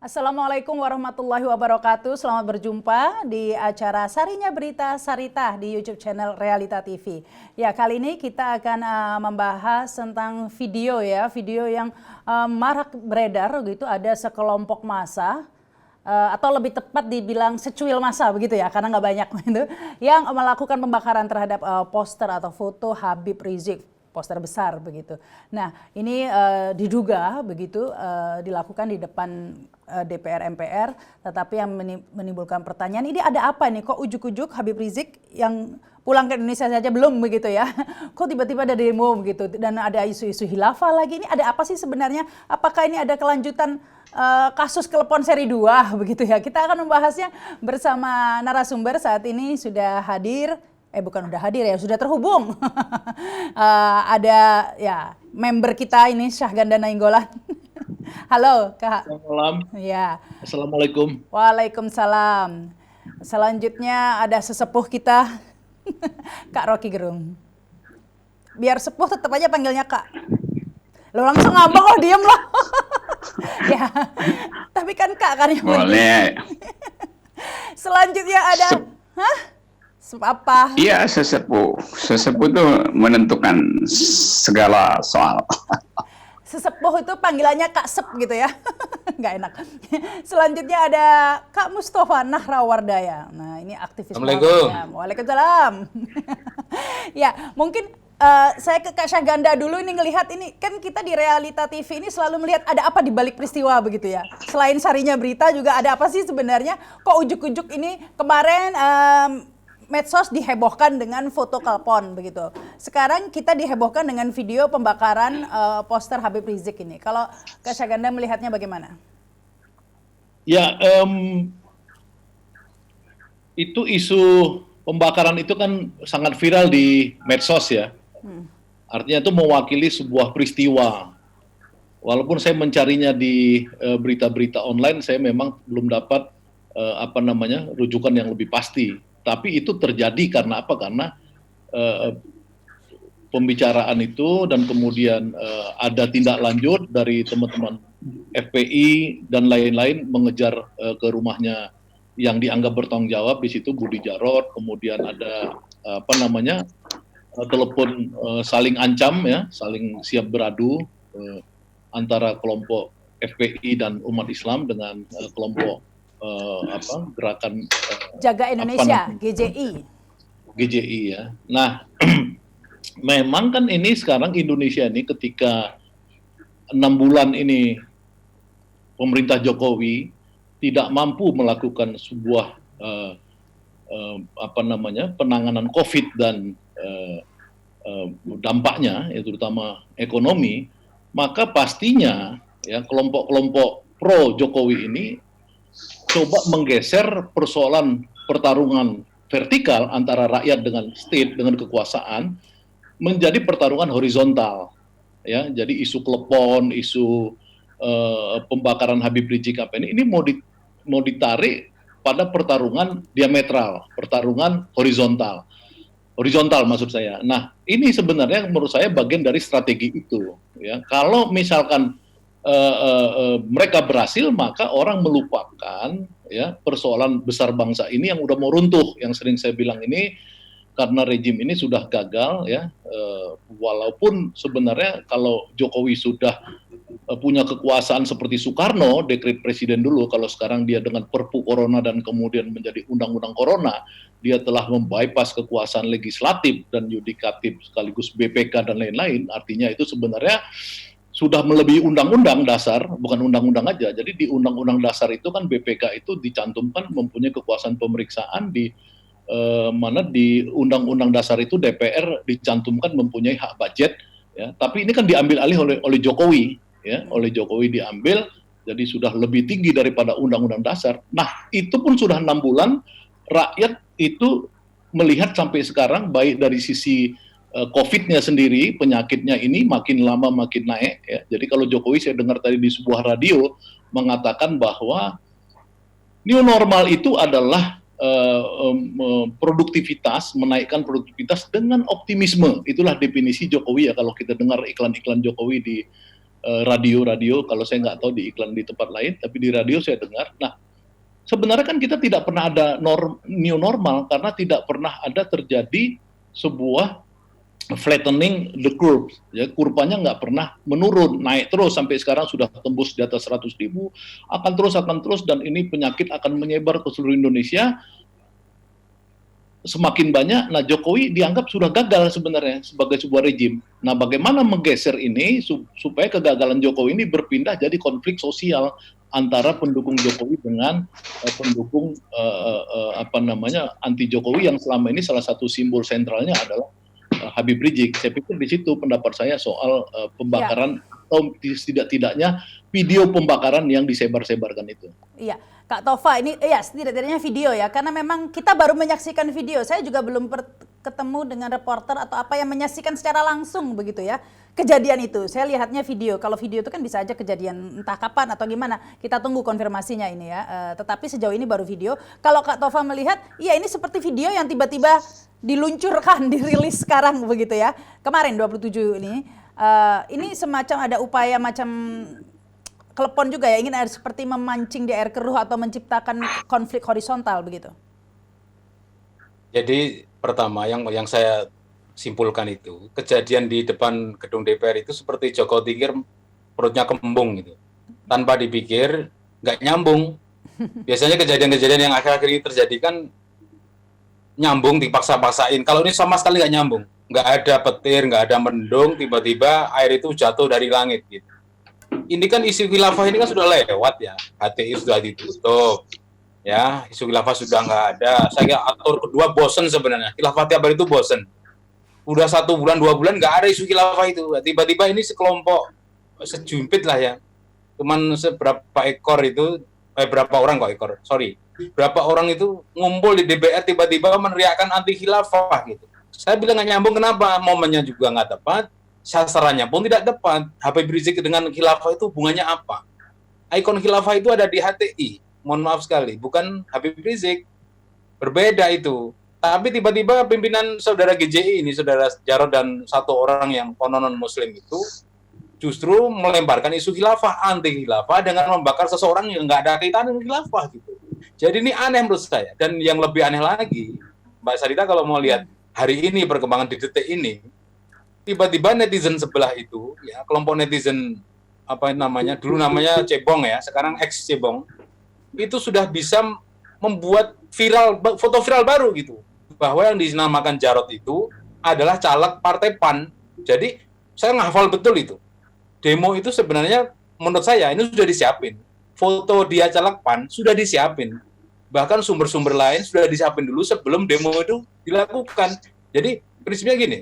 Assalamualaikum warahmatullahi wabarakatuh. Selamat berjumpa di acara Sarinya Berita Sarita di YouTube channel Realita TV. Ya, kali ini kita akan membahas tentang video yang marak beredar gitu. Ada sekelompok massa atau lebih tepat dibilang secuil massa begitu ya, karena nggak banyak gitu, yang melakukan pembakaran terhadap poster atau foto Habib Rizik. Poster besar begitu. Nah, ini diduga begitu dilakukan di depan DPR MPR, tetapi yang menimbulkan pertanyaan, ini ada apa nih? Kok ujuk-ujuk Habib Rizik yang pulang ke Indonesia saja belum begitu ya? Kok tiba-tiba ada demo begitu dan ada isu-isu khilafah lagi? Ini ada apa sih sebenarnya? Apakah ini ada kelanjutan kasus Klepon seri 2 begitu ya? Kita akan membahasnya bersama narasumber. Saat ini sudah hadir. Bukan udah hadir ya, sudah terhubung. Ada ya member kita ini Syahganda Nainggolan. Halo Kak. Selamat malam. Ya. Assalamualaikum. Waalaikumsalam. Selanjutnya ada sesepuh kita, Kak Rocky Gerung. Biar sepuh tetap aja panggilnya Kak. Lo langsung ngambek, oh diem loh. Ya, tapi kan Kak kan yang boleh. Selanjutnya ada, apa? Iya, sesepuh. Sesepuh itu menentukan segala soal. Sesepuh itu panggilannya Kak Sep gitu ya. Nggak enak. Selanjutnya ada Kak Mustafa Nahrawardaya. Nah, ini aktivis. Assalamualaikum. Waalaikumsalam. Ya, mungkin saya ke Kak Syahganda dulu ini ngelihat ini, kan kita di Realita TV ini selalu melihat ada apa di balik peristiwa begitu ya. Selain Sarinya Berita juga ada apa sih sebenarnya? Kok ujuk-ujuk ini kemarin medsos dihebohkan dengan foto Klepon begitu. Sekarang kita dihebohkan dengan video pembakaran poster Habib Rizik ini. Kalau Kak Syahganda melihatnya bagaimana? Ya, itu isu pembakaran itu kan sangat viral di medsos ya. Artinya itu mewakili sebuah peristiwa. Walaupun saya mencarinya di berita-berita online, saya memang belum dapat rujukan yang lebih pasti. Tapi itu terjadi karena apa? Karena pembicaraan itu dan kemudian ada tindak lanjut dari teman-teman FPI dan lain-lain mengejar ke rumahnya yang dianggap bertanggung jawab. Di situ Budi Jarot, kemudian ada telepon saling ancam ya, saling siap beradu antara kelompok FPI dan umat Islam dengan kelompok gerakan Jaga Indonesia, GJI. GJI ya. Nah, memang kan ini sekarang Indonesia ini ketika 6 bulan ini pemerintah Jokowi tidak mampu melakukan sebuah penanganan COVID dan dampaknya, ya terutama ekonomi, maka pastinya ya kelompok-kelompok pro Jokowi ini coba menggeser persoalan pertarungan vertikal antara rakyat dengan state, dengan kekuasaan, menjadi pertarungan horizontal. Ya, jadi isu Klepon, isu pembakaran Habib Rizik ini mau ditarik pada pertarungan diametral, pertarungan horizontal. Horizontal maksud saya. Nah, ini sebenarnya menurut saya bagian dari strategi itu. Ya, kalau misalkan mereka berhasil, maka orang melupakan ya persoalan besar bangsa ini yang udah mau runtuh, yang sering saya bilang ini karena rejim ini sudah gagal ya, walaupun sebenarnya kalau Jokowi sudah punya kekuasaan seperti Soekarno, dekret presiden dulu, kalau sekarang dia dengan Perpu Corona dan kemudian menjadi Undang-Undang Corona, dia telah membypass kekuasaan legislatif dan yudikatif sekaligus BPK dan lain-lain, artinya itu sebenarnya sudah melebihi undang-undang dasar, bukan undang-undang aja. Jadi di undang-undang dasar itu kan BPK itu dicantumkan mempunyai kekuasaan pemeriksaan, di mana di undang-undang dasar itu DPR dicantumkan mempunyai hak budget ya. Tapi ini kan diambil alih oleh Jokowi ya, oleh Jokowi diambil, jadi sudah lebih tinggi daripada undang-undang dasar. Nah, itu pun sudah 6 bulan rakyat itu melihat sampai sekarang, baik dari sisi COVID-nya sendiri, penyakitnya ini makin lama makin naik. Ya. Jadi kalau Jokowi saya dengar tadi di sebuah radio mengatakan bahwa new normal itu adalah produktivitas, menaikkan produktivitas dengan optimisme. Itulah definisi Jokowi ya kalau kita dengar iklan-iklan Jokowi di radio-radio, kalau saya nggak tahu di iklan di tempat lain, tapi di radio saya dengar. Nah, sebenarnya kan kita tidak pernah ada new normal karena tidak pernah ada terjadi sebuah flattening the curve, ya kurvanya nggak pernah menurun, naik terus sampai sekarang sudah tembus di atas 100.000, akan terus dan ini penyakit akan menyebar ke seluruh Indonesia semakin banyak. Nah, Jokowi dianggap sudah gagal sebenarnya sebagai sebuah rejim. Nah, bagaimana menggeser ini supaya kegagalan Jokowi ini berpindah jadi konflik sosial antara pendukung Jokowi dengan pendukung anti Jokowi yang selama ini salah satu simbol sentralnya adalah Habib Rizik. Saya pikir di situ pendapat saya soal pembakaran atau tidak-tidaknya video pembakaran yang disebar-sebarkan itu. Iya, Kak Tova, ini ya setidak-tidaknya video ya, karena memang kita baru menyaksikan video. Saya juga belum ketemu dengan reporter atau apa yang menyaksikan secara langsung begitu ya kejadian itu. Saya lihatnya video. Kalau video itu kan bisa aja kejadian entah kapan atau gimana. Kita tunggu konfirmasinya ini ya. Tetapi sejauh ini baru video. Kalau Kak Tova melihat, iya ini seperti video yang tiba-tiba diluncurkan, dirilis sekarang begitu ya. Kemarin 27 ini. Ini semacam ada upaya macam klepon juga ya, ingin seperti memancing di air keruh atau menciptakan konflik horizontal begitu. Jadi pertama yang saya simpulkan itu, kejadian di depan gedung DPR itu seperti Joko Tingkir perutnya kembung gitu. Tanpa dipikir, nggak nyambung. Biasanya kejadian-kejadian yang akhir-akhir ini terjadi kan nyambung, dipaksa-paksain. Kalau ini sama sekali nggak nyambung. Nggak ada petir, nggak ada mendung, tiba-tiba air itu jatuh dari langit gitu. Ini kan isu khilafah ini kan sudah lewat ya, HTI sudah ditutup, ya isu khilafah sudah nggak ada. Saya atur kedua bosen sebenarnya, khilafah tiap hari itu bosen. Udah 1 bulan 2 bulan nggak ada isu khilafah itu, tiba-tiba ini sekelompok sejumpit lah ya, cuman seberapa ekor itu, berapa orang kok ekor, sorry, berapa orang itu ngumpul di DPR tiba-tiba meneriakkan anti khilafah gitu. Saya bilang nggak nyambung, kenapa? Momennya juga nggak tepat. Sasarannya pun tidak tepat. Habib Rizik dengan khilafah itu hubungannya apa? Ikon khilafah itu ada di HTI. Mohon maaf sekali, bukan Habib Rizik. Berbeda itu. Tapi tiba-tiba pimpinan saudara GJI ini, saudara Jarod dan satu orang yang konon muslim itu justru melemparkan isu khilafah, anti khilafah dengan membakar seseorang yang nggak ada kaitan dengan khilafah gitu. Jadi ini aneh menurut saya. Dan yang lebih aneh lagi, Mbak Sarita kalau mau lihat hari ini perkembangan di detik ini, tiba-tiba netizen sebelah itu, ya kelompok netizen dulu namanya Cebong ya, sekarang ex Cebong, itu sudah bisa membuat foto viral baru gitu, bahwa yang dinamakan Jarod itu adalah caleg Partai PAN. Jadi saya ngehafal betul itu. Demo itu sebenarnya menurut saya ini sudah disiapin. Foto dia caleg PAN sudah disiapin. Bahkan sumber-sumber lain sudah disiapin dulu sebelum demo itu dilakukan. Jadi prinsipnya gini,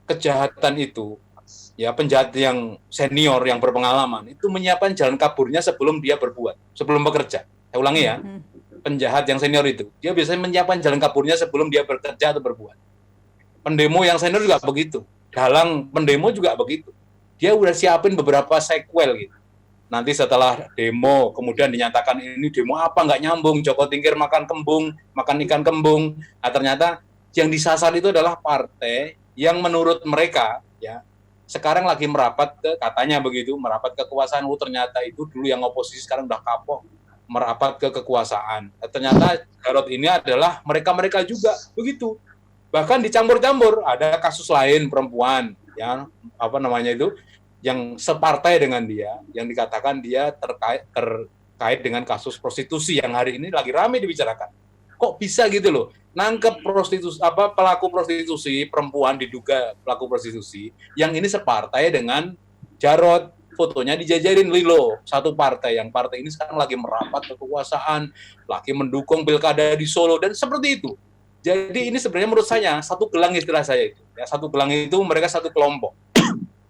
kejahatan itu, ya penjahat yang senior, yang berpengalaman, itu menyiapkan jalan kaburnya sebelum dia berbuat, sebelum bekerja. Saya ulangi ya, penjahat yang senior itu, dia biasanya menyiapkan jalan kaburnya sebelum dia bekerja atau berbuat. Pendemo yang senior juga begitu, dalang pendemo juga begitu. Dia udah siapin beberapa sequel gitu. Nanti setelah demo, kemudian dinyatakan ini demo apa, nggak nyambung, Joko Tingkir makan kembung, makan ikan kembung. Nah ternyata yang disasar itu adalah partai yang menurut mereka ya sekarang lagi merapat katanya begitu, merapat ke kekuasaan. Ternyata itu dulu yang oposisi sekarang udah kapok merapat ke kekuasaan. Ternyata Jarod ini adalah mereka juga begitu. Bahkan dicampur-campur, ada kasus lain perempuan yang yang separtai dengan dia, yang dikatakan dia terkait dengan kasus prostitusi yang hari ini lagi ramai dibicarakan. Kok bisa gitu loh, nangkep pelaku prostitusi, perempuan diduga pelaku prostitusi, yang ini separtai dengan Jarod, fotonya dijajarin Lilo, satu partai, yang partai ini sekarang lagi merapat ke kekuasaan, lagi mendukung pilkada di Solo, dan seperti itu. Jadi ini sebenarnya menurut saya, satu gelang istilah saya itu, ya, satu gelang itu mereka satu kelompok,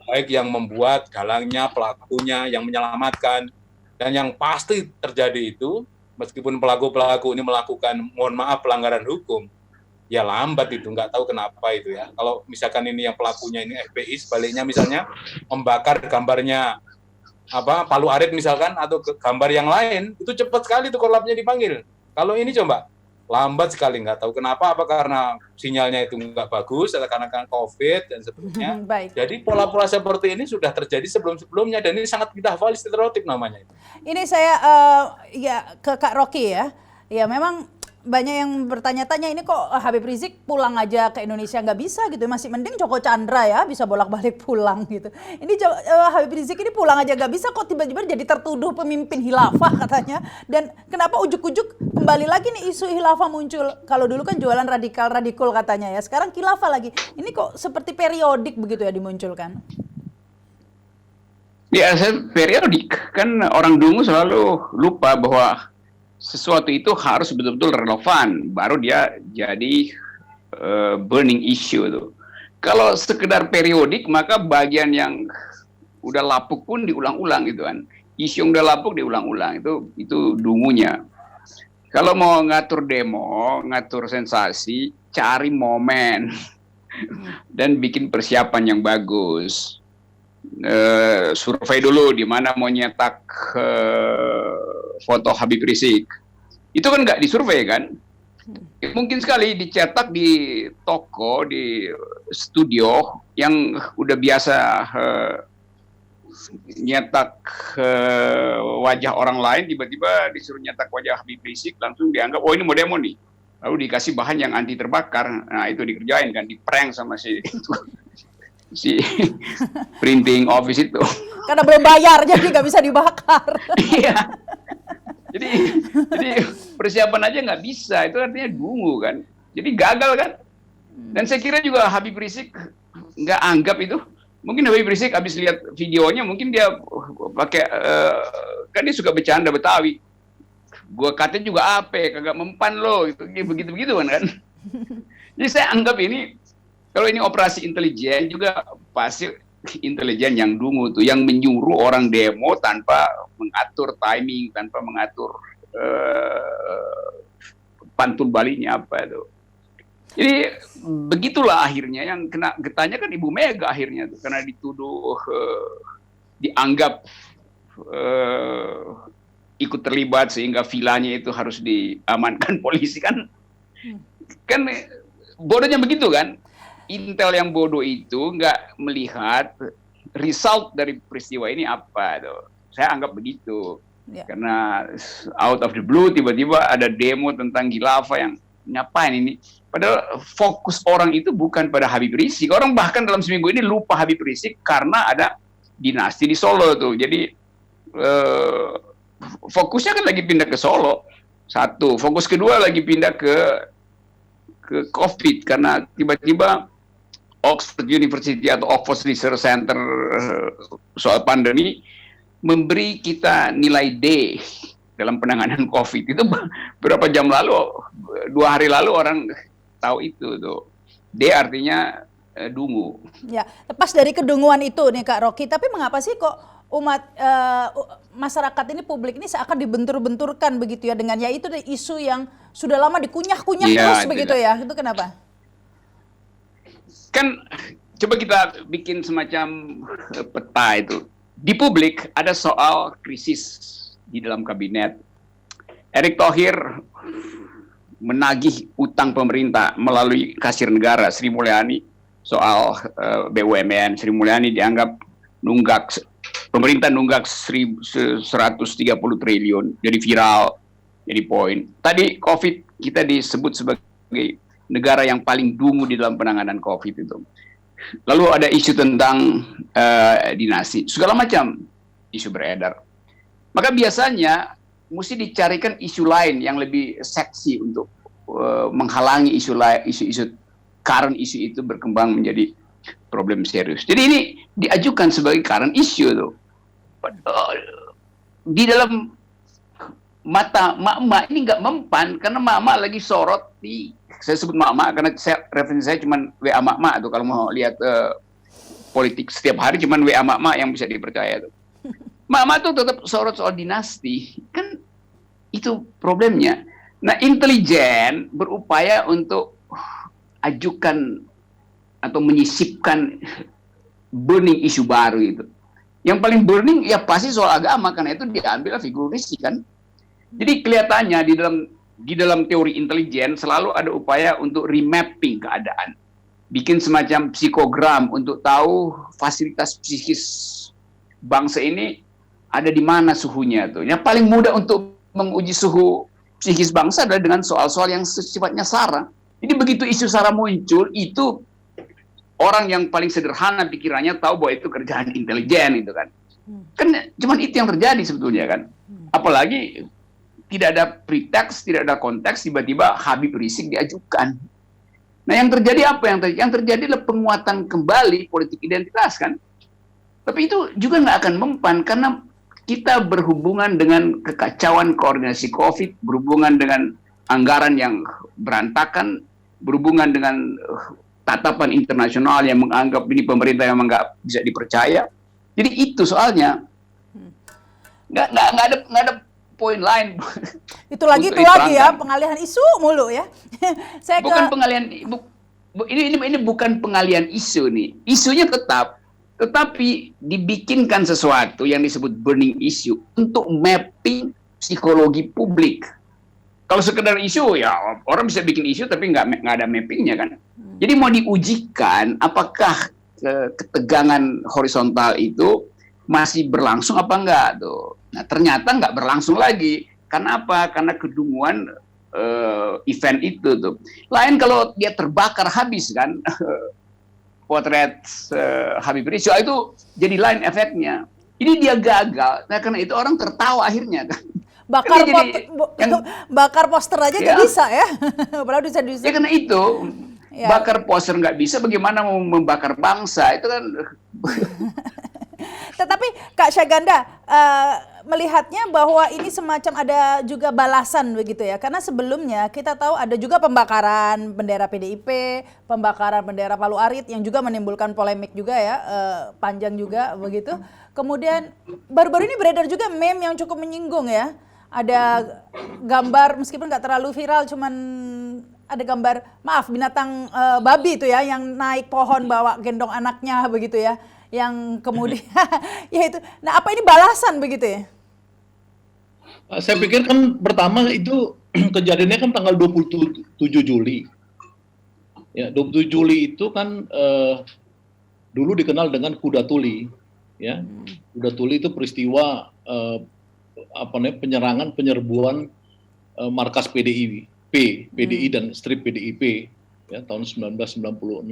baik yang membuat galangnya, pelakunya, yang menyelamatkan, dan yang pasti terjadi itu, meskipun pelaku-pelaku ini melakukan, mohon maaf, pelanggaran hukum, ya lambat itu, nggak tahu kenapa itu ya. Kalau misalkan ini yang pelakunya ini FBI, sebaliknya misalnya membakar gambarnya Palu Arit misalkan, atau gambar yang lain, itu cepat sekali tuh korlapnya dipanggil. Kalau ini coba lambat sekali, nggak tahu kenapa, apa karena sinyalnya itu nggak bagus, atau karena COVID dan seterusnya. Baik. Jadi pola-pola seperti ini sudah terjadi sebelum-sebelumnya, dan ini sangat kita hafal stereotip namanya. Ini saya ya ke Kak Rocky ya. Ya memang banyak yang bertanya-tanya, ini kok Habib Rizik pulang aja ke Indonesia nggak bisa gitu, masih mending Joko Chandra ya bisa bolak-balik pulang gitu. Ini Habib Rizik ini pulang aja nggak bisa, kok tiba-tiba jadi tertuduh pemimpin khilafah katanya. Dan kenapa ujuk-ujuk kembali lagi nih isu khilafah muncul? Kalau dulu kan jualan radikal katanya ya, sekarang khilafah lagi. Ini kok seperti periodik begitu ya dimunculkan? Ya, periodik. Kan orang dungu selalu lupa bahwa sesuatu itu harus betul-betul relevan, baru dia jadi burning issue tuh. Kalau sekedar periodik, maka bagian yang udah lapuk pun diulang-ulang gitu kan. Isu yang udah lapuk diulang-ulang, itu dungunya. Kalau mau ngatur demo, ngatur sensasi, cari momen dan bikin persiapan yang bagus. Survei dulu di mana mau nyetak foto Habib Rizik. Itu kan nggak disurvei kan? Mungkin sekali dicetak di toko, di studio yang udah biasa nyetak wajah orang lain, tiba-tiba disuruh nyetak wajah Habib Rizik, langsung dianggap, oh ini mau demo nih. Lalu dikasih bahan yang anti terbakar. Nah itu dikerjain kan, di-prank sama si printing office itu. Karena belum bayar jadi nggak bisa dibakar. Iya. Jadi persiapan aja nggak bisa, itu artinya dungu kan. Jadi gagal kan. Dan saya kira juga Habib Rizik nggak anggap itu. Mungkin Habib Rizik habis lihat videonya, mungkin dia pakai kan dia suka bercanda Betawi. Gua katanya juga apa, kagak mempan lo, gitu, begitu-begitu kan. Jadi saya anggap ini, kalau ini operasi intelijen juga pasti intelijen yang dungu tuh, yang menyuruh orang demo tanpa mengatur timing, tanpa mengatur pantun baliknya apa itu. Jadi begitulah akhirnya, yang kena getahnya kan Ibu Mega akhirnya tuh, karena dituduh dianggap ikut terlibat sehingga vilanya itu harus diamankan polisi kan. Kan bodohnya begitu kan. Intel yang bodoh itu nggak melihat result dari peristiwa ini apa tuh. Saya anggap begitu. Ya. Karena out of the blue tiba-tiba ada demo tentang khilafah yang ngapain ini. Padahal fokus orang itu bukan pada Habib Rizik. Orang bahkan dalam seminggu ini lupa Habib Rizik karena ada dinasti di Solo tuh. Jadi fokusnya kan lagi pindah ke Solo. Satu. Fokus kedua lagi pindah ke COVID karena tiba-tiba Oxford University atau Oxford Research Center soal pandemi memberi kita nilai D dalam penanganan COVID. Itu berapa jam lalu, 2 hari lalu orang tahu itu tuh. D artinya dungu. Ya, lepas dari kedunguan itu nih Kak Rocky, tapi mengapa sih kok umat masyarakat ini, publik ini seakan dibentur-benturkan begitu ya dengan yaitu isu yang sudah lama dikunyah-kunyah terus begitu ya? Itu kenapa? Kan coba kita bikin semacam peta itu. Di publik ada soal krisis di dalam kabinet. Erick Thohir menagih utang pemerintah melalui kasir negara Sri Mulyani soal BUMN. Sri Mulyani dianggap nunggak, pemerintah nunggak 130 triliun, jadi viral, jadi poin. Tadi COVID kita disebut sebagai negara yang paling dungu di dalam penanganan COVID itu. Lalu ada isu tentang dinasti, segala macam isu beredar. Maka biasanya mesti dicarikan isu lain yang lebih seksi untuk menghalangi isu-isu current isu itu berkembang menjadi problem serius. Jadi ini diajukan sebagai current issue tuh. Di dalam mata mak-mak ini nggak mempan karena mak-mak lagi sorot di, saya sebut mak-mak karena referensi saya cuma WA mak-mak tuh, kalau mau lihat politik setiap hari cuma WA mak-mak yang bisa dipercaya tuh. Mak-mak tuh tetap sorot soal dinasti, kan itu problemnya. Nah, intelijen berupaya untuk ajukan atau menyisipkan burning isu baru itu. Yang paling burning ya pasti soal agama, karena itu diambil figur Rizky kan. Jadi kelihatannya di dalam teori intelijen selalu ada upaya untuk remapping keadaan. Bikin semacam psikogram untuk tahu fasilitas psikis bangsa ini ada di mana suhunya tuh. Yang paling mudah untuk menguji suhu psikis bangsa adalah dengan soal-soal yang sifatnya SARA. Jadi begitu isu SARA muncul, itu orang yang paling sederhana pikirannya tahu bahwa itu kerjaan intelijen itu kan. Kan cuman itu yang terjadi sebetulnya kan. Apalagi tidak ada pretext, tidak ada konteks, tiba-tiba Habib Rizik diajukan. Nah yang terjadi apa? Yang terjadi adalah penguatan kembali politik identitas kan. Tapi itu juga nggak akan mempan karena kita berhubungan dengan kekacauan koordinasi COVID, berhubungan dengan anggaran yang berantakan, berhubungan dengan tatapan internasional yang menganggap ini pemerintah yang nggak bisa dipercaya. Jadi itu soalnya nggak ada poin lain. Itu lagi ya, pengalihan isu mulu ya. Saya bukan pengalihan, ini bukan pengalihan isu nih. Isunya tetap, tetapi dibikinkan sesuatu yang disebut burning issue untuk mapping psikologi publik. Kalau sekedar isu, ya orang bisa bikin isu tapi nggak ada mappingnya kan. Jadi mau diujikan apakah ketegangan horizontal itu masih berlangsung apa enggak tuh. Nah ternyata nggak berlangsung lagi. Karena apa? Karena kedunguan event itu tuh. Lain kalau dia terbakar habis kan. Potret Habib Rizik itu jadi lain efeknya. Ini dia gagal. Nah karena itu orang tertawa akhirnya kan. Bakar poster aja nggak bisa ya. Padahal bisa. Ya karena itu bakar poster nggak bisa, bagaimana mau membakar bangsa itu kan. Tetapi Kak Syahganda melihatnya bahwa ini semacam ada juga balasan begitu ya. Karena sebelumnya kita tahu ada juga pembakaran bendera PDIP, pembakaran bendera Palu Arit yang juga menimbulkan polemik juga ya, panjang juga begitu. Kemudian baru-baru ini beredar juga meme yang cukup menyinggung ya. Ada gambar meskipun nggak terlalu viral, cuman ada gambar binatang babi itu ya yang naik pohon bawa gendong anaknya begitu ya, yang kemudian ya itu. Nah apa ini balasan begitu ya? Saya pikir kan pertama itu kejadiannya kan tanggal 27 Juli. Ya, 27 Juli itu kan dulu dikenal dengan Kuda Tuli. Ya, Kuda Tuli itu peristiwa penyerbuan markas PDI dan strip PDIP ya tahun 1996.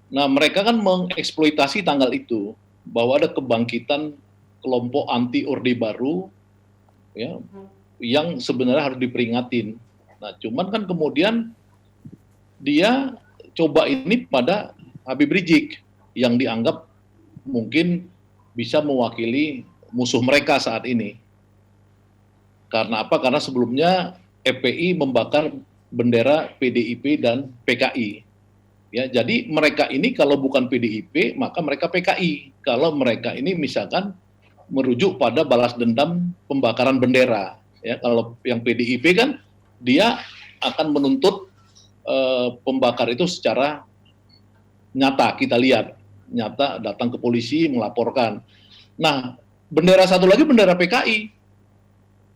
Nah, mereka kan mengeksploitasi tanggal itu bahwa ada kebangkitan kelompok anti Orde Baru ya yang sebenarnya harus diperingatin. Nah, cuman kan kemudian dia coba ini pada Habib Rizik yang dianggap mungkin bisa mewakili musuh mereka saat ini. Karena apa? Karena sebelumnya FPI membakar bendera PDIP dan PKI. Ya, jadi mereka ini kalau bukan PDIP, maka mereka PKI. Kalau mereka ini misalkan merujuk pada balas dendam pembakaran bendera. Ya, kalau yang PDIP kan dia akan menuntut pembakar itu secara nyata, kita lihat. Nyata datang ke polisi melaporkan. Nah, bendera satu lagi bendera PKI.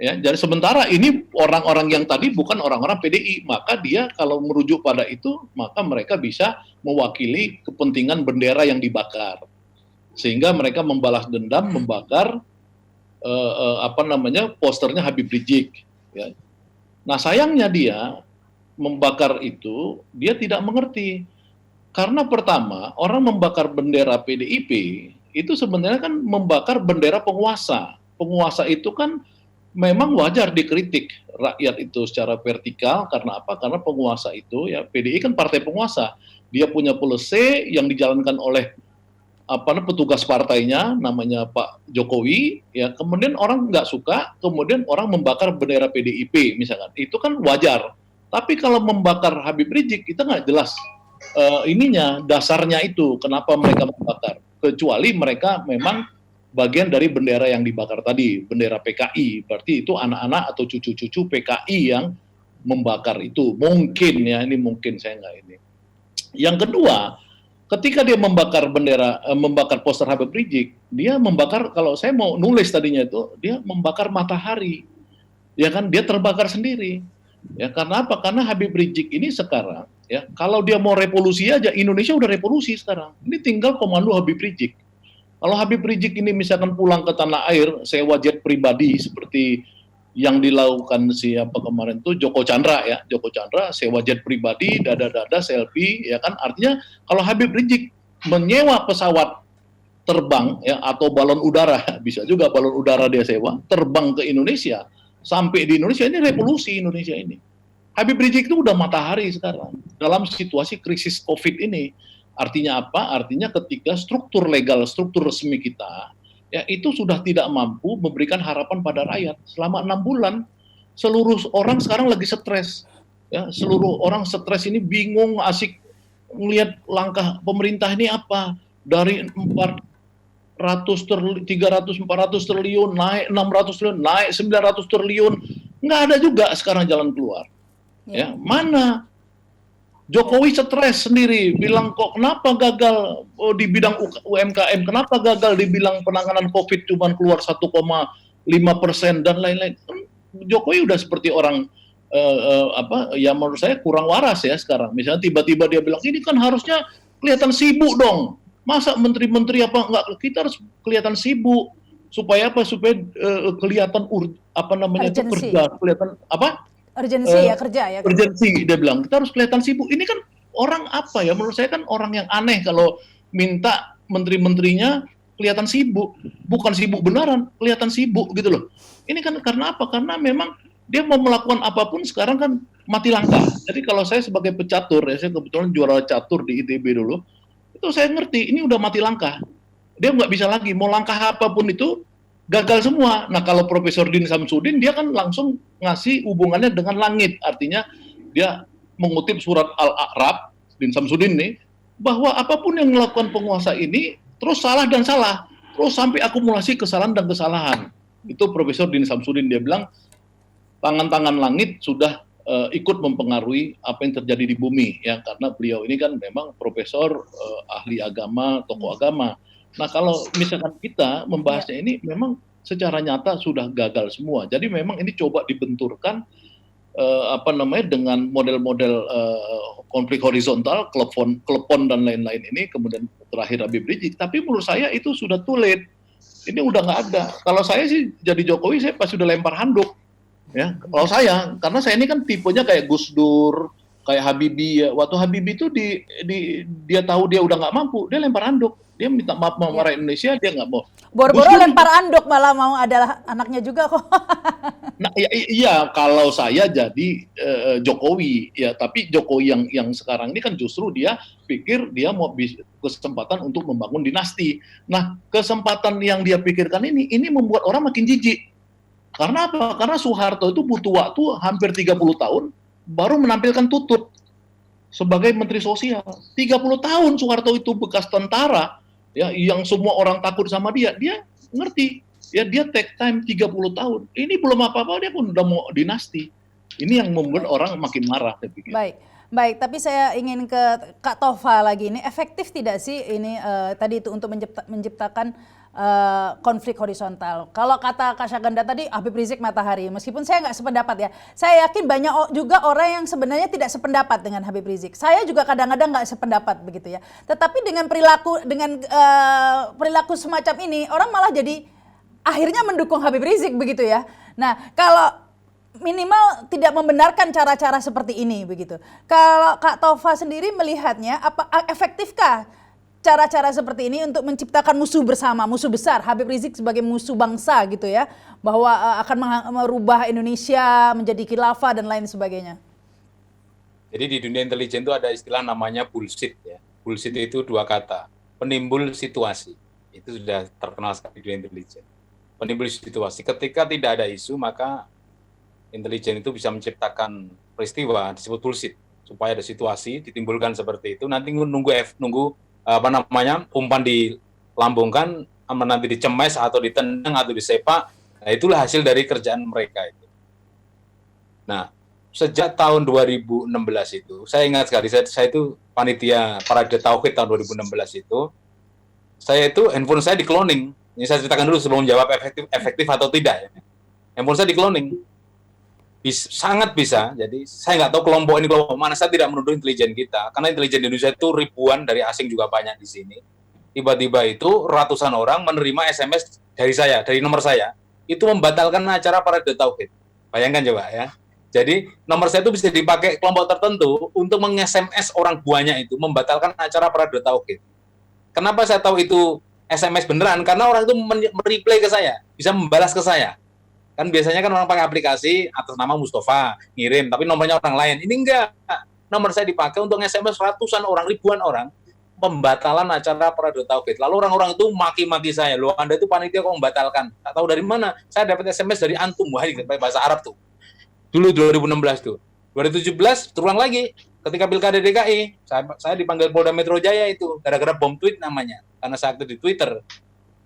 Ya, jadi sementara ini orang-orang yang tadi bukan orang-orang PDI, maka dia kalau merujuk pada itu, maka mereka bisa mewakili kepentingan bendera yang dibakar, sehingga mereka membalas dendam, membakar posternya Habib Rizik. Ya. Nah sayangnya dia membakar itu, dia tidak mengerti, karena pertama orang membakar bendera PDIP itu sebenarnya kan membakar bendera penguasa. Penguasa itu kan memang wajar dikritik rakyat itu secara vertikal. Karena apa? Karena penguasa itu ya, PDI kan partai penguasa, dia punya policy yang dijalankan oleh petugas partainya namanya Pak Jokowi ya, kemudian orang nggak suka, kemudian orang membakar bendera PDIP misalkan, itu kan wajar. Tapi kalau membakar Habib Rizik itu nggak jelas dasarnya itu kenapa mereka membakar, kecuali mereka memang bagian dari bendera yang dibakar tadi, bendera PKI, berarti itu anak-anak atau cucu-cucu PKI yang membakar itu. Mungkin ya, ini mungkin saya nggak ini. Yang kedua, ketika dia membakar membakar poster Habib Rizik, dia membakar, kalau saya mau nulis tadinya itu, dia membakar matahari. Ya kan, dia terbakar sendiri. Ya, karena apa? Karena Habib Rizik ini sekarang, ya, kalau dia mau revolusi aja, Indonesia udah revolusi sekarang. Ini tinggal komando Habib Rizik. Kalau Habib Rizik ini misalkan pulang ke tanah air, sewa jet pribadi seperti yang dilakukan siapa kemarin tuh Joko Chandra ya, Joko Chandra sewa jet pribadi, dada-dada selfie, ya kan, artinya kalau Habib Rizik menyewa pesawat terbang ya atau balon udara, bisa juga balon udara dia sewa, terbang ke Indonesia, sampai di Indonesia, ini revolusi Indonesia ini. Habib Rizik itu udah matahari sekarang dalam situasi krisis COVID ini. Artinya apa? Artinya ketika struktur legal, struktur resmi kita ya itu sudah tidak mampu memberikan harapan pada rakyat. Selama 6 bulan, seluruh orang sekarang lagi stres. Ya, seluruh orang stres ini bingung, asik melihat langkah pemerintah ini apa. Dari 300, 400 triliun, naik 600 triliun, naik 900 triliun. Nggak ada juga sekarang jalan keluar. Ya, mana? Jokowi stres sendiri, bilang kok kenapa gagal di bidang UMKM, kenapa gagal di bidang penanganan COVID cuma keluar 1,5% dan lain-lain. Jokowi udah seperti orang ya menurut saya kurang waras ya sekarang. Misalnya tiba-tiba dia bilang ini kan harusnya kelihatan sibuk dong. Masa menteri-menteri apa enggak, kita harus kelihatan sibuk supaya apa? Supaya kelihatan itu kerja, kelihatan apa? Urgensi ya kerja ya. Urgensi dia bilang, kita harus kelihatan sibuk. Ini kan orang apa ya, menurut saya kan orang yang aneh kalau minta menteri-menterinya kelihatan sibuk. Bukan sibuk beneran, kelihatan sibuk gitu loh. Ini kan karena apa? Karena memang dia mau melakukan apapun sekarang kan mati langkah. Jadi kalau saya sebagai pecatur, ya saya kebetulan juara catur di ITB dulu, itu saya ngerti, ini udah mati langkah. Dia nggak bisa lagi, mau langkah apapun itu gagal semua. Nah kalau Profesor Din Samsudin dia kan langsung ngasih hubungannya dengan langit, artinya dia mengutip surat Al-A'raf Din Samsudin nih, bahwa apapun yang melakukan penguasa ini terus salah dan salah, terus sampai akumulasi kesalahan dan kesalahan. Itu Profesor Din Samsudin, dia bilang tangan-tangan langit sudah ikut mempengaruhi apa yang terjadi di bumi ya, karena beliau ini kan memang profesor, ahli agama, tokoh agama. Nah kalau misalkan kita membahasnya ini memang secara nyata sudah gagal semua. Jadi memang ini coba dibenturkan dengan model-model konflik horizontal, klepon dan lain-lain ini, kemudian terakhir Habib Rizik. Tapi menurut saya itu sudah too late. Ini udah nggak ada. Kalau saya sih jadi Jokowi, saya pasti udah lempar handuk. Ya, kalau saya, karena saya ini kan tipenya kayak Gus Dur, kayak Habibie ya. Waktu Habibie itu dia tahu dia udah nggak mampu, dia lempar handuk. Dia minta maaf sama rakyat Indonesia, dia nggak mau. Boro-boro lempar anduk malah mau adalah anaknya juga kok. Nah, iya kalau saya jadi Jokowi ya, tapi Jokowi yang sekarang ini kan justru dia pikir dia mau kesempatan untuk membangun dinasti. Nah, kesempatan yang dia pikirkan ini membuat orang makin jijik. Karena apa? Karena Soeharto itu butuh waktu hampir 30 tahun baru menampilkan Tutut sebagai Menteri Sosial. 30 tahun Soeharto itu bekas tentara ya, yang semua orang takut sama dia ngerti. Ya dia take time 30 tahun. Ini belum apa-apa dia pun udah mau dinasti. Ini yang membuat orang makin marah, saya pikir. Baik, tapi saya ingin ke Kak Tova lagi. Ini efektif tidak sih ini tadi itu untuk menciptakan konflik horizontal? Kalau kata Kak Syaganda tadi Habib Rizik matahari, meskipun saya nggak sependapat ya, saya yakin banyak juga orang yang sebenarnya tidak sependapat dengan Habib Rizik. Saya juga kadang-kadang nggak sependapat begitu ya. Tetapi dengan perilaku semacam ini, orang malah jadi akhirnya mendukung Habib Rizik begitu ya. Nah, kalau minimal tidak membenarkan cara-cara seperti ini begitu. Kalau Kak Tova sendiri melihatnya, apa efektifkah cara-cara seperti ini untuk menciptakan musuh bersama, musuh besar, Habib Rizik sebagai musuh bangsa gitu ya, bahwa akan merubah Indonesia menjadi khilafah dan lain sebagainya? Jadi di dunia intelijen itu ada istilah namanya bullshit ya. Bullshit itu 2 kata, penimbul situasi. Itu sudah terkenal sekali di dunia intelijen. Penimbul situasi, ketika tidak ada isu maka intelijen itu bisa menciptakan peristiwa disebut bullshit, supaya ada situasi ditimbulkan seperti itu, nanti nunggu umpan dilambungkan, nanti dicemes atau ditendang atau disepak. Nah, itulah hasil dari kerjaan mereka itu. Nah, sejak tahun 2016 itu, saya ingat sekali, saya itu panitia Parade Tauhid tahun 2016 itu, saya itu handphone saya di cloning. Ini saya ceritakan dulu sebelum jawab efektif atau tidak. Ya. Handphone saya di cloning. Sangat bisa. Jadi saya nggak tahu kelompok ini kelompok mana. Saya tidak menuduh intelijen kita, karena intelijen di Indonesia itu ribuan, dari asing juga banyak di sini. Tiba-tiba itu ratusan orang menerima SMS dari saya, dari nomor saya, itu membatalkan acara Parade Tauhid. Bayangkan coba ya. Jadi nomor saya itu bisa dipakai kelompok tertentu untuk meng-SMS orang buahnya itu membatalkan acara Parade Tauhid. Kenapa saya tahu itu SMS beneran? Karena orang itu mereply ke saya, bisa membalas ke saya. Kan biasanya kan orang pakai aplikasi atas nama Mustafa, ngirim, tapi nomornya orang lain. Ini enggak. Nomor saya dipakai untuk SMS ratusan orang, ribuan orang, pembatalan acara Parade Tauhid. Lalu orang-orang itu maki-maki saya, loh Anda itu panitia kok membatalkan? Tak tahu dari mana? Saya dapat SMS dari antum, wah ini bahasa Arab tuh. Dulu 2016 tuh. 2017 terulang lagi ketika Pilkada DKI. Saya dipanggil Polda Metro Jaya itu gara-gara bom tweet namanya. Karena saya aktif di Twitter.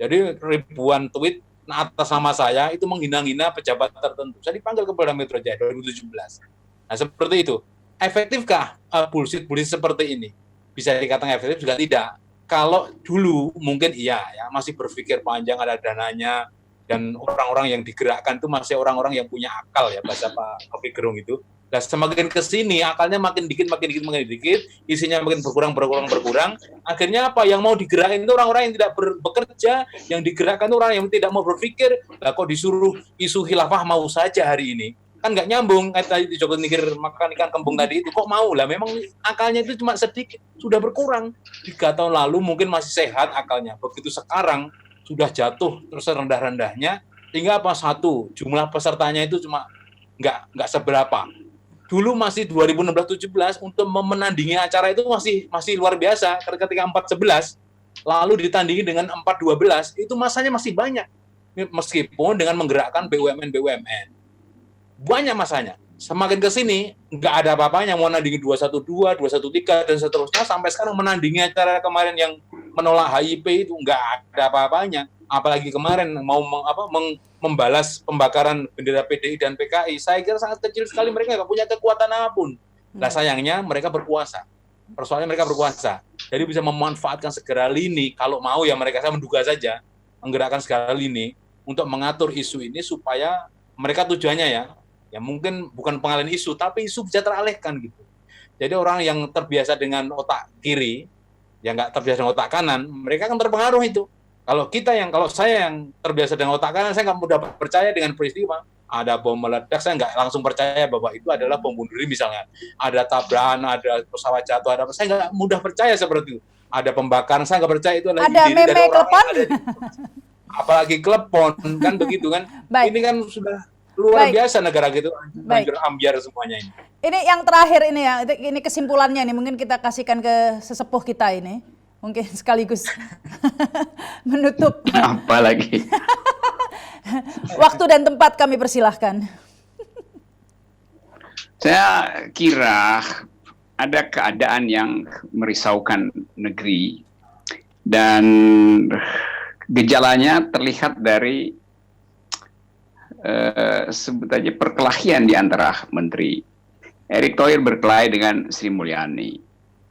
Jadi ribuan tweet atas nama saya itu menghina-hina pejabat tertentu. Saya dipanggil ke Polda Metro Jaya 2017. Nah, seperti itu. Efektifkah bullshit seperti ini? Bisa dikatakan efektif juga tidak. Kalau dulu mungkin iya ya, masih berpikir panjang, ada dananya, dan orang-orang yang digerakkan itu masih orang-orang yang punya akal ya, bahasa Pak Rocky Gerung itu. Nah, semakin ke sini akalnya makin dikit, isinya makin berkurang. Akhirnya apa? Yang mau digerakkan itu orang-orang yang tidak bekerja, yang digerakkan itu orang yang tidak mau berpikir. Lah kok disuruh isu khilafah mau saja hari ini? Kan nggak nyambung. Kayak tadi di Joko Tingkir makan ikan kembung tadi itu kok mau lah? Memang akalnya itu cuma sedikit, sudah berkurang. 3 tahun lalu mungkin masih sehat akalnya. Begitu sekarang sudah jatuh terus rendah-rendahnya, hingga apa? Satu, jumlah pesertanya itu cuma nggak seberapa. Dulu masih 2016-17 untuk menandingi acara itu masih luar biasa. Ketika 4-11 lalu ditandingi dengan 4-12 itu masanya masih banyak. Meskipun dengan menggerakkan BUMN banyak masanya. Semakin ke sini nggak ada apa-apanya, mau nandingi 212, 213 dan seterusnya, sampai sekarang menandingi acara kemarin yang menolak HIP itu nggak ada apa-apanya. Apalagi kemarin mau membalas pembakaran bendera PDI dan PKI, saya kira sangat kecil sekali, mereka nggak punya kekuatan apapun. Nah sayangnya mereka berkuasa. Persoalannya mereka berkuasa. Jadi bisa memanfaatkan segala lini, kalau mau ya mereka, saya menduga saja, menggerakkan segala lini untuk mengatur isu ini supaya mereka tujuannya ya mungkin bukan pengalihan isu, tapi isu bisa teralihkan gitu. Jadi orang yang terbiasa dengan otak kiri, yang nggak terbiasa dengan otak kanan, mereka akan terpengaruh itu. Kalau saya yang terbiasa dengan otak kanan, saya nggak mudah percaya dengan peristiwa. Ada bom meledak, saya nggak langsung percaya bahwa itu adalah bom bunuh diri misalnya. Ada tabrakan, ada pesawat jatuh, saya nggak mudah percaya seperti itu. Ada pembakaran, saya nggak percaya itu adalah ada meme klepon. Apalagi klepon, kan begitu kan. Baik. Ini kan sudah luar biasa negara gitu, hancur ambiar semuanya ini. Ini yang terakhir ini ya, ini kesimpulannya nih, mungkin kita kasihkan ke sesepuh kita ini, mungkin sekaligus menutup. Apa lagi? Waktu dan tempat kami persilahkan. Saya kira ada keadaan yang merisaukan negeri dan gejalanya terlihat dari sebut aja perkelahian di antara menteri. Erick Thohir berkelahi dengan Sri Mulyani.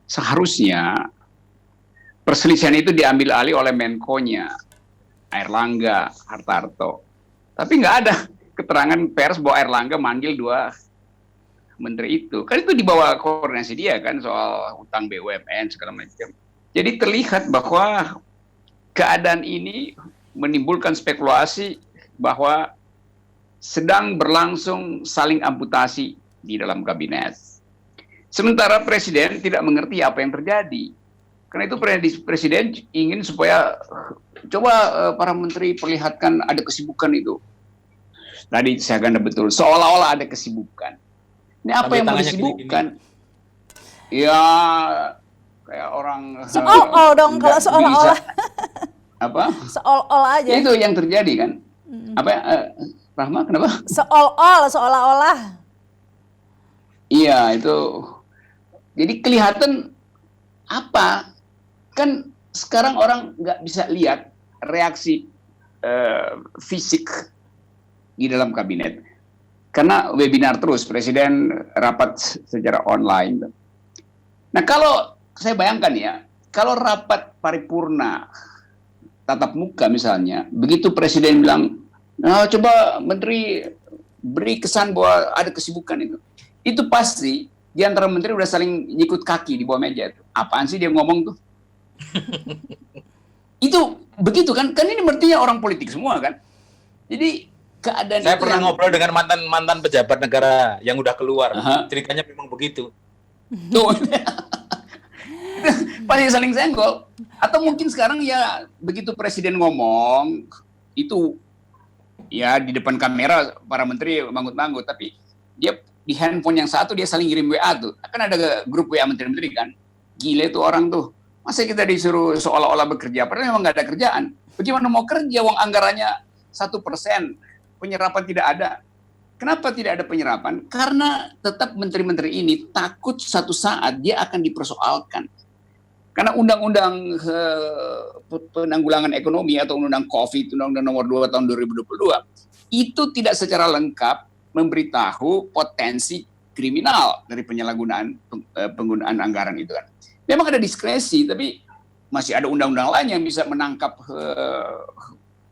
Seharusnya perselisihan itu diambil alih oleh Menko-nya, Airlangga Hartarto. Tapi nggak ada keterangan pers bahwa Airlangga manggil 2 menteri itu. Kan itu di bawah koordinasi dia kan, soal utang BUMN segala macam. Jadi terlihat bahwa keadaan ini menimbulkan spekulasi bahwa sedang berlangsung saling amputasi di dalam kabinet. Sementara Presiden tidak mengerti apa yang terjadi. Karena itu Presiden ingin supaya coba para menteri perlihatkan ada kesibukan itu. Tadi saya ganda betul, seolah-olah ada kesibukan. Ini apa yang mau disibukkan? Ya kayak orang Seolah-olah dong, kalau seolah-olah. Apa? Seolah-olah aja. Itu yang terjadi kan? Apa? Rahma, kenapa? Seolah-olah. Iya, itu. Jadi kelihatan apa? Kan sekarang orang nggak bisa lihat reaksi fisik di dalam kabinet. karena webinar terus, Presiden rapat secara online. Nah, kalau saya bayangkan ya, kalau rapat paripurna tatap muka misalnya, begitu Presiden bilang, nah, coba Menteri beri kesan bahwa ada kesibukan itu pasti di antara menteri udah saling nyikut kaki di bawah meja. Apaan sih dia ngomong tuh? Itu begitu kan? Kan ini artinya orang politik semua kan? Jadi keadaan Saya itu pernah ngobrol dengan mantan pejabat negara yang udah keluar. Ceritanya memang begitu. Tuh. Pasti saling senggol. Atau mungkin sekarang ya begitu Presiden ngomong itu ya di depan kamera para menteri manggut-manggut, tapi dia di handphone yang satu dia saling kirim WA tuh. Kan ada grup WA menteri-menteri kan. Gile tuh orang tuh. Masa kita disuruh seolah-olah bekerja, padahal memang nggak ada kerjaan. Bagaimana mau kerja, uang anggarannya 1%, penyerapan tidak ada. Kenapa tidak ada penyerapan? Karena tetap menteri-menteri ini takut suatu saat dia akan dipersoalkan. Karena undang-undang penanggulangan ekonomi atau undang-undang COVID, undang-undang nomor 2 tahun 2022, itu tidak secara lengkap memberitahu potensi kriminal dari penyalahgunaan penggunaan anggaran itu kan. Memang ada diskresi, tapi masih ada undang-undang lain yang bisa menangkap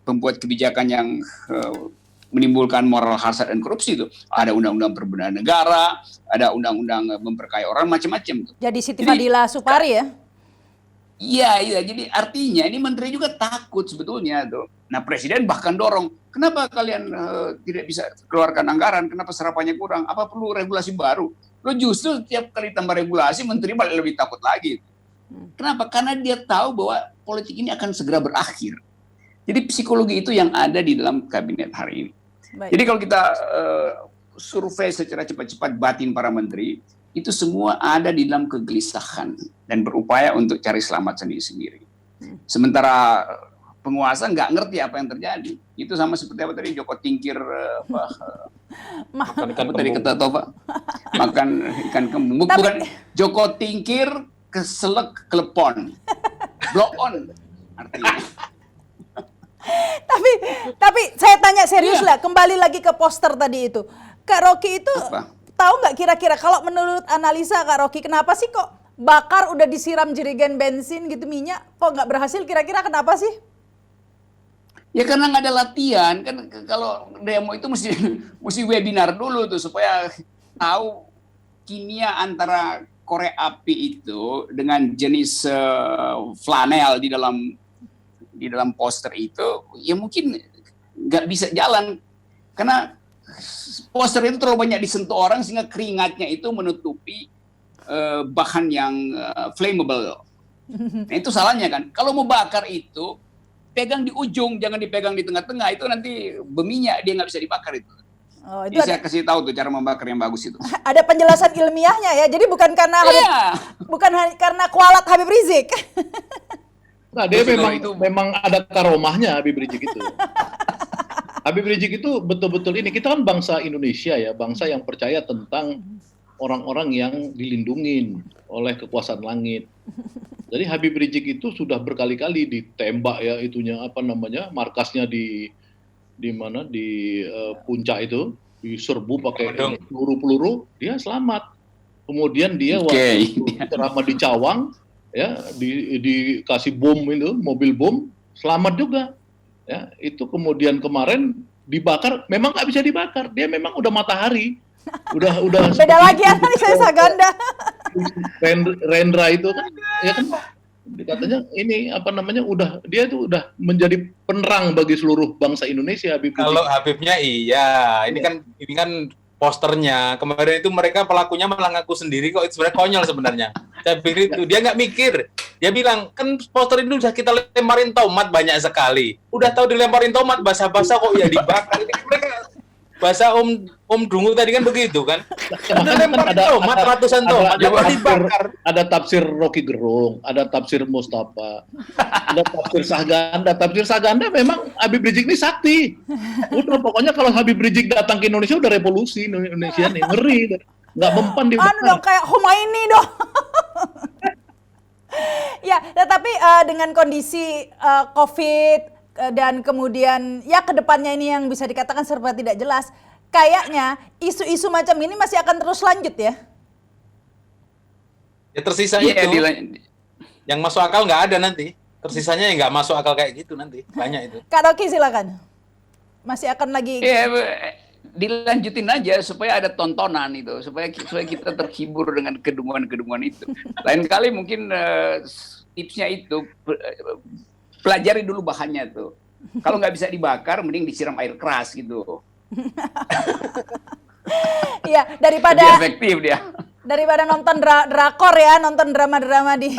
pembuat kebijakan yang menimbulkan moral hazard dan korupsi itu. Ada undang-undang perbendaharaan negara, ada undang-undang memperkaya orang, macam-macam. Jadi Siti Fadila Supari ya? Iya. Jadi artinya ini menteri juga takut sebetulnya tuh. Nah, Presiden bahkan dorong, kenapa kalian tidak bisa keluarkan anggaran? Kenapa serapannya kurang? Apa perlu regulasi baru? Lo justru tiap kali tambah regulasi, menteri malah lebih takut lagi. Kenapa? Karena dia tahu bahwa politik ini akan segera berakhir. Jadi psikologi itu yang ada di dalam kabinet hari ini. Baik. Jadi kalau kita survei secara cepat-cepat batin para menteri, itu semua ada di dalam kegelisahan dan berupaya untuk cari selamat sendiri-sendiri. Sementara penguasa nggak ngerti apa yang terjadi. Itu sama seperti apa tadi Joko Tingkir makan ikan tadi kata Tova, makan ikan kembung. Bukan Joko Tingkir keselek kelepon, blow on artinya. Tapi saya tanya serius lah, kembali lagi ke poster tadi itu. Kak Rocky itu tahu nggak kira-kira kalau menurut analisa Kak Rocky, kenapa sih kok bakar udah disiram jerigen bensin gitu minyak, kok nggak berhasil, kira-kira kenapa sih? Ya karena nggak ada latihan, kan kalau demo itu mesti webinar dulu tuh supaya tahu kimia antara korek api itu dengan jenis flanel di dalam poster itu, ya mungkin nggak bisa jalan karena poster itu terlalu banyak disentuh orang sehingga keringatnya itu menutupi bahan yang flammable. Nah, itu salahnya kan. Kalau mau bakar itu pegang di ujung, jangan dipegang di tengah-tengah. Itu nanti berminyak, dia nggak bisa dibakar itu. Oh, itu saya kasih tahu tuh cara membakar yang bagus itu. Ada penjelasan ilmiahnya ya. Jadi bukan karena karena kualat Habib Rizik. Nah, dia memang ada karomahnya Habib Rizik itu. Habib Rizik itu betul-betul ini, kita kan bangsa Indonesia ya, bangsa yang percaya tentang orang-orang yang dilindungin oleh kekuasaan langit. Jadi Habib Rizik itu sudah berkali-kali ditembak ya itunya markasnya di mana di puncak itu diserbu pakai peluru-peluru, dia selamat. Kemudian dia waktu ceramah di Cawang ya dikasih bom itu, mobil bom, selamat juga. Ya, itu kemudian kemarin dibakar, memang nggak bisa dibakar, dia memang udah matahari, udah beda lagi analisa Saganda. Rendra itu kan, ya kan, katanya ini dia itu udah menjadi penerang bagi seluruh bangsa Indonesia. Kalau Habibnya iya, ini kan posternya kemarin itu mereka pelakunya malah ngaku sendiri kok, itu sebenarnya konyol sebenarnya. Saya pikir itu dia nggak mikir, dia bilang kan poster ini udah kita lemparin tomat banyak sekali, udah tahu dilemparin tomat basah-basah kok ya dibakar. Ini mereka bahasa Om Dungu tadi kan begitu kan, lemparin tomat ratusan tomat dibakar. Ada tafsir Rocky Gerung, ada tafsir Mustafa, ada tafsir Saganda. Tafsir Saganda memang Habib Rizik ini sakti. Udah pokoknya kalau Habib Rizik datang ke Indonesia udah revolusi Indonesia nih, ngeri, nggak mempan di dong kayak Khomeini dong. Ya, tetapi dengan kondisi COVID dan kemudian ya kedepannya ini yang bisa dikatakan serba tidak jelas, kayaknya isu-isu macam ini masih akan terus lanjut ya. Ya tersisa Iya, itu. Yang masuk akal nggak ada nanti. Tersisanya yang nggak masuk akal kayak gitu nanti. Banyak itu. Kak Rocky silakan. Masih akan lagi. Iya, dilanjutin aja supaya ada tontonan itu, supaya kita terhibur dengan kedunguan-kedunguan itu. Lain kali mungkin tipsnya itu pelajari dulu bahannya tuh. Kalau nggak bisa dibakar, mending disiram air keras gitu. Iya, Lebih daripada efektif dia. nonton drakor ya, nonton drama-drama di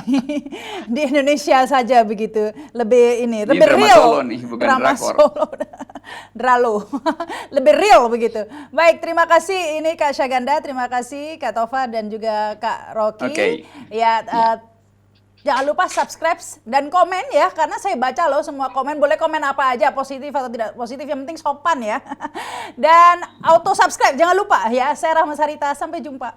Indonesia saja begitu. Lebih Ini lebih drama real. Solo nih, bukan Drama drakor. Solo. Dralo. Lebih real begitu. Baik, terima kasih ini Kak Syaganda, terima kasih Kak Tova dan juga Kak Rocky. Oke. Ya, jangan lupa subscribe dan komen ya, karena saya baca loh semua komen. Boleh komen apa aja, positif atau tidak positif, yang penting sopan ya. Dan auto subscribe, jangan lupa ya. Saya Rahma Sarita, sampai jumpa.